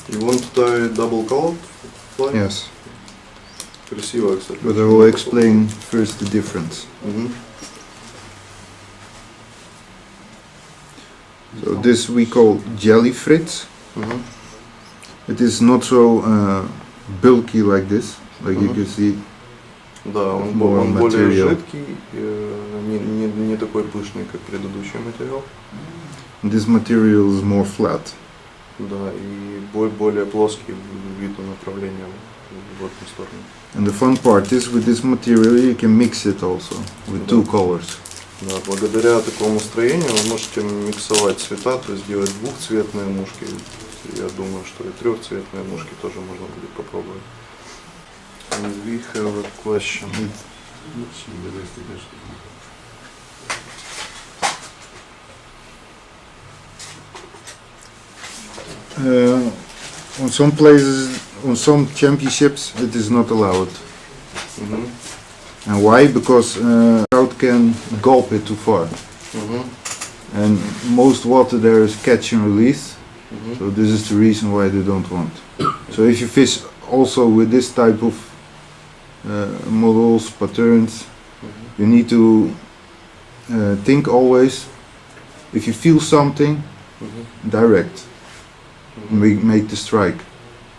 You want to tie double colored fly? Yes. Красиво, кстати. But I will explain first the difference. So this we call JELLY FRITZ. It is not so bulky like this, like you can see. Да, он более жидкий, не такой пышный, как предыдущий материал. This material is more flat. Да, и более плоский вид направления в одну сторону. And the fun part is with this material you can mix it also with two colors. Да, благодаря такому строению вы можете миксовать цвета, то есть делать двухцветные мушки. Я думаю, что и трехцветные мушки тоже можно будет попробовать. We have a question. On some places, on some championships, it is not allowed. And why? Because crowd can gulp it too far. And most water there is catch and release. So this is the reason why they don't want. So if you fish also with this type of models, patterns, you need to think always, if you feel something, direct, make the strike.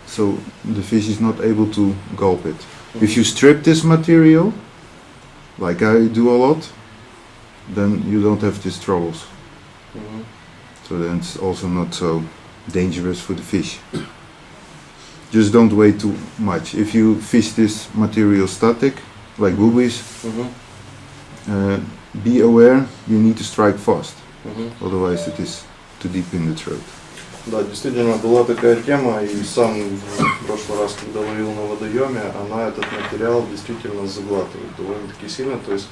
So the fish is not able to gulp it. If you strip this material, like I do a lot, then you don't have these troubles. So then it's also not so dangerous for the fish. Just don't weigh too much. If you fish this material static, like boobies, be aware you need to strike fast. Otherwise it is too deep in the throat. Да, действительно была такая тема, и сам в прошлый раз, когда ловил на водоеме, она этот материал действительно заглатывает довольно-таки сильно. То есть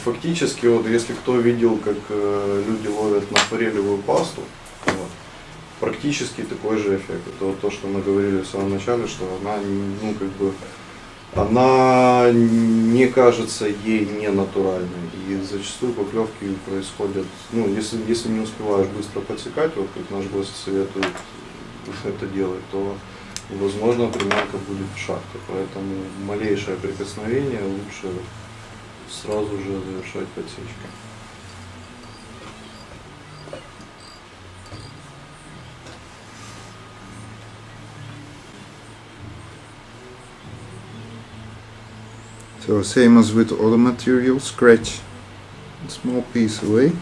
фактически, вот если кто видел, как люди ловят на форелевую пасту, вот, практически такой же эффект. Это вот то, что мы говорили в самом начале, что она, ну, как бы, она не кажется ей не натуральной. И зачастую поклевки происходят, ну, если не успеваешь быстро подсекать, вот как наш гость советует это делать, то возможно приманка будет в шахте. Поэтому малейшее прикосновение лучше сразу же завершать подсечкой. So same as with other materials, scratch a small piece away.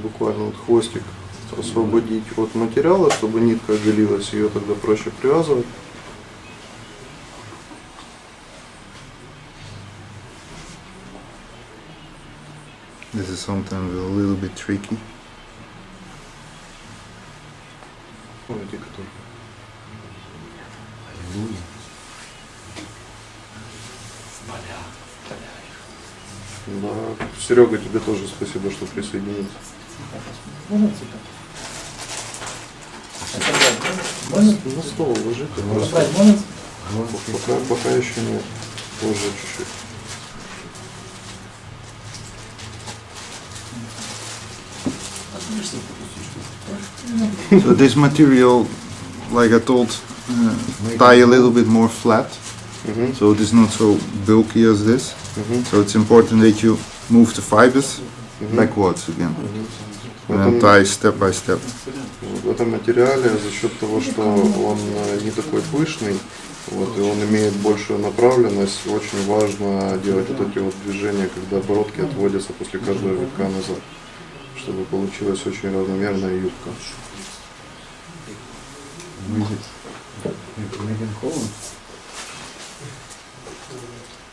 Буквально вот хвостик освободить от материала, чтобы нитка оголилась, ее тогда проще привязывать. This is sometimes a little bit tricky. Да, Серега, тебе тоже спасибо, что присоединился. На стол ложите. Пока еще нет. Позже чуть-чуть. So this material, like I told, tie a little bit more flat. So it is not so bulky as this. So it's important that you move the fibers backwards again. And tie step by step. В этом материале за счет того, что он не такой пышный, вот, и он имеет большую направленность, очень важно делать вот эти вот движения, когда оборотки отводятся после каждого витка назад, чтобы получилась очень равномерная юбка.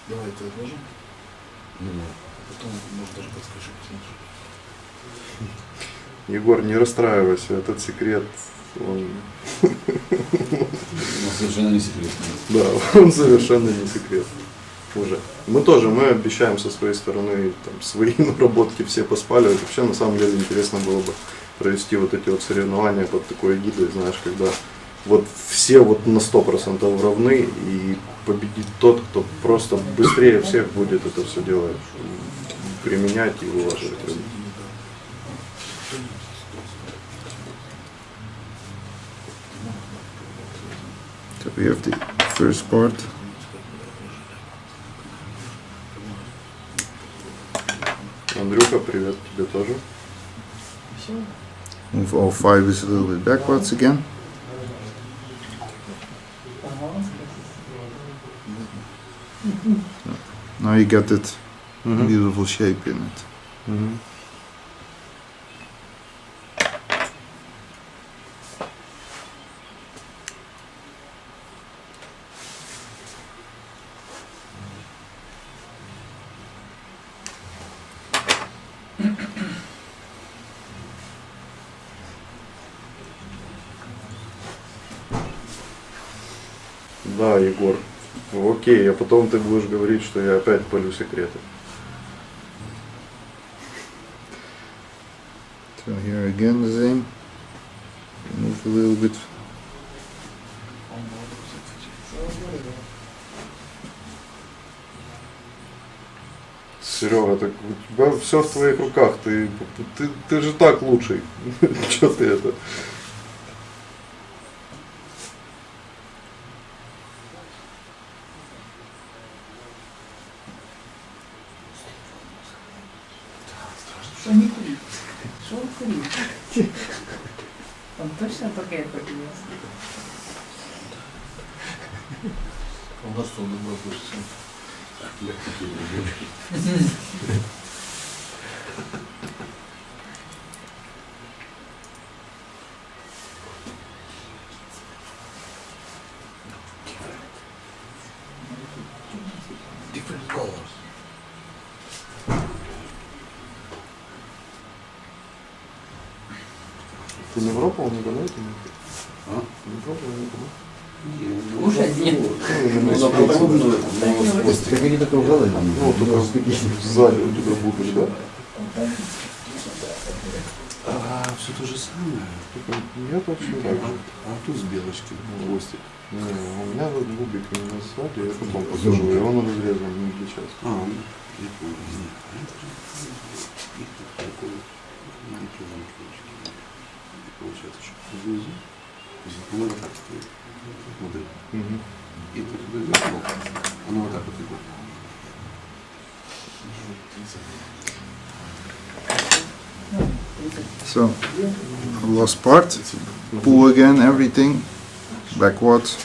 Давай это отложим. Потом, может, даже подскажи. Егор, не расстраивайся, этот секрет, он... Совершенно не секрет. Да, он совершенно не секрет. Уже. Мы обещаем со своей стороны там, свои наработки все поспаливать. Вообще, на самом деле, интересно было бы провести вот эти вот соревнования под такой эгидой, знаешь, когда вот все вот на 100% равны, и победит тот, кто просто быстрее всех будет это все дело применять и вылаживать. We have the first part. Андрюха, привет тебе тоже. Move all fibers a little bit backwards again. Now you got that beautiful shape in it. Да, Егор. Окей, а потом ты будешь говорить, что я опять палю секреты. So here again the same. Move a little bit. Серега, так у тебя все в твоих руках, ты же так лучший. Че ты это? Что не курит? Что он курит? Он точно пакет поднес? У нас что, добро слышится? Different colors. Ты не пробовал никогда это? А? Не пробовал никогда? Кушать нет. Ну, попробую, как они такое брали? Ну, только сзади у тебя будешь, да? Все то же самое. Я точно так же. А тут с белочки, хвостик. Не, у меня вот губик именно сзади, я потом покажу, и он разрезан не для части. А, я понял. Их тут такой маленький замочек. Получается, что внизу. То есть оно вот так стоит. Модель. И тут вверх, оно вот так вот идет. So, last part. Pull again everything backwards.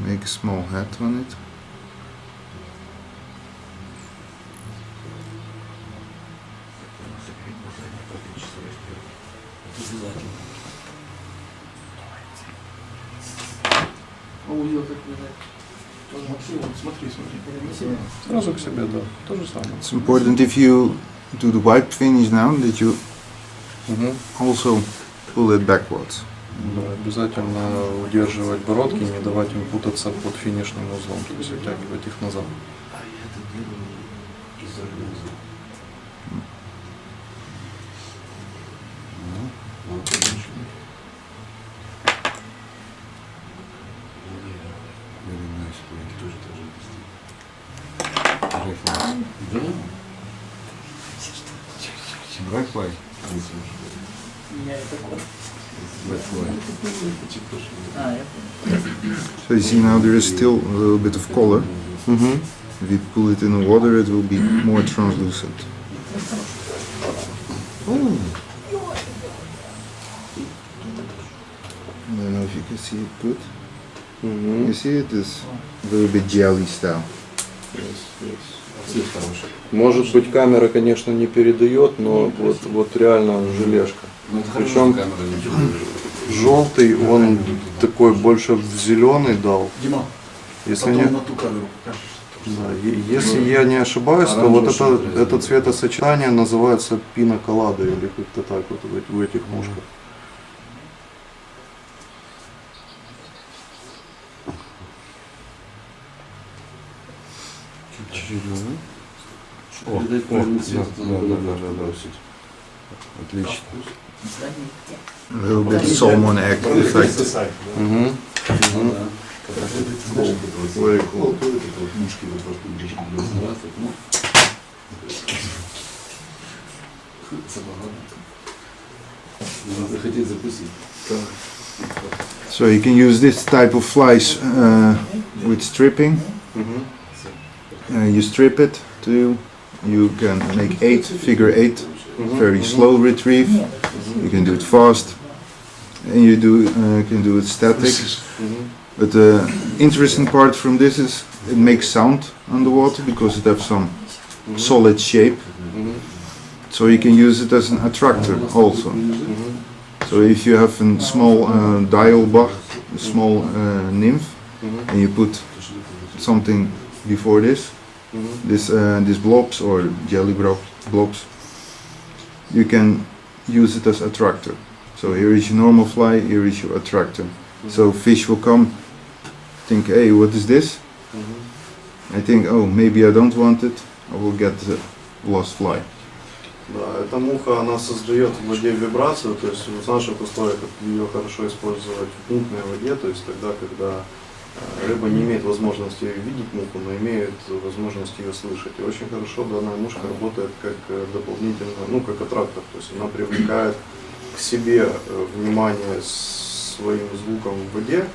Make a small hat on it. Смотри. Сразу к себе, да. То же самое. It's important if you do the white finish now that you also pull it backwards. Да, обязательно удерживать бородки, не давать им путаться под финишным узлом, то есть вытягивать их назад. А я это делаю из организма. Ну, конечно. Very nice. Тоже так же. Да? Black white. Я это кот. Black white. А, я понял. So you see now there is still a little bit of color. If you pull it in the water it will be more translucent. I don't know if you can see it good. You see it is a little bit jelly style. Цвет хороший. Может быть, камера, конечно, не передает, но вот реально желешка. Ну, это Причем хорошо, камера не делает. желтый, он такой больше в зеленый дал. Дима, Если потом не, на ту камеру покажешь. да, если я не ошибаюсь, то вот это цветосочетание называется пина-колада или как-то так вот в этих мушках. Чуть-чуть. О, передать правильный цвет. Да. Отлично. A little bit salmon egg effect. Ну да. Very cool. Мушки вот просто ближе раз, ну. Забавно. Надо захотеть запустить. So you can use this type of flies with stripping. You strip it too. You can make 8, figure 8, very slow retrieve. You can do it fast, and you can do it static. But the interesting part from this is it makes sound underwater because it has some solid shape. So you can use it as an attractor also. So if you have a small dialbach, a small nymph, and you put something before this, these blobs or jelly blobs, you can use it as attractor. So here is your normal fly, here is your attractor. So fish will come, think, hey, what is this? I think, oh, maybe I don't want it, I will get the lost fly. Да, эта муха, она создает в воде вибрацию, то есть в наших условиях ее хорошо использовать в мутной воде, то есть тогда, когда рыба не имеет возможности видеть муху, но имеет возможность ее слышать. И очень хорошо данная мушка работает как дополнительно, ну как аттрактор, то есть она привлекает к себе внимание своим звуком в воде,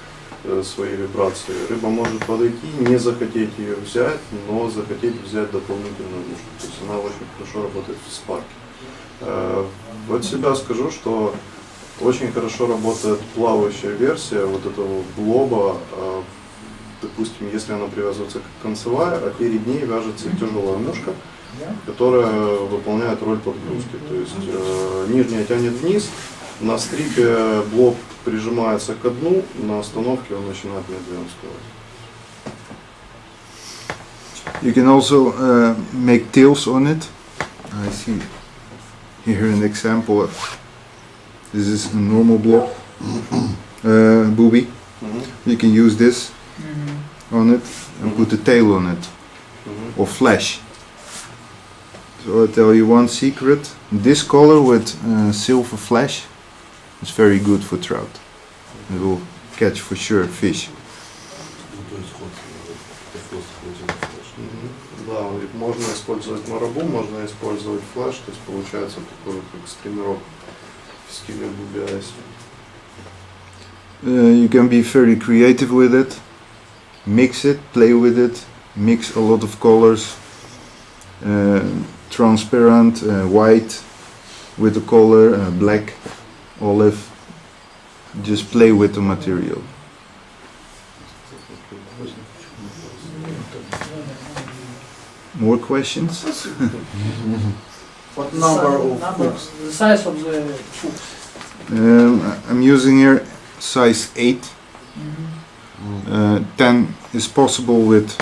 своей вибрации. Рыба может подойти, не захотеть ее взять, но захотеть взять дополнительную мушку. То есть она очень хорошо работает в спарке. От себя скажу, что очень хорошо работает плавающая версия вот этого блоба. Допустим, если она привязывается как концевая, а перед ней вяжется тяжелая мушка, которая выполняет роль подгрузки. То есть нижняя тянет вниз, на стрипе блоб прижимается ко дну, на остановке он начинает медленно всплывать. You can also make tails on it. I see here an example. This is a normal blob, booby. You can use this on it and put a tail on it, or flash. So I'll tell you one secret. This color with silver flash is very good for trout. It will catch for sure fish. Да, можно использовать марабу, можно использовать флеш, то есть получается такой как стримерок в стиле буби айс. You can be very creative with it. Mix it, play with it, mix a lot of colors, transparent, white with the color, black, olive. Just play with the material. More questions? What number of hooks? The size of the hooks? I'm using here size 8. 10 is possible with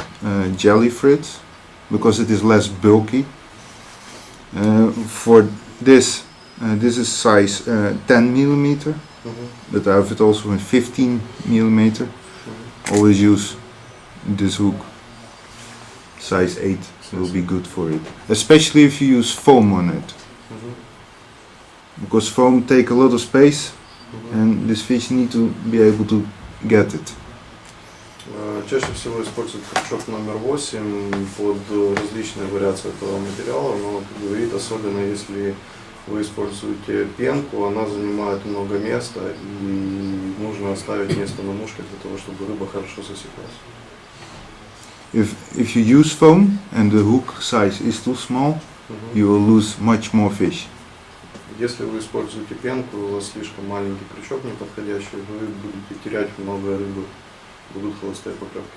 JELLY FRITZ because it is less bulky. For this, this is size 10 millimeter, but I have it also in 15 millimeter. Always use this hook. Size 8 will be good for it, especially if you use foam on it, because foam take a lot of space, and this fish need to be able to get it. Чаще всего используют крючок номер 8 под различные вариации этого материала, но, как говорит, особенно если вы используете пенку, она занимает много места и нужно оставить место на мушке для того, чтобы рыба хорошо засеклась. If you use foam and the hook size is too small, you will lose much more fish. Если вы используете пенку, у вас слишком маленький крючок неподходящий, вы будете терять много рыбы, будут холостые поклевки.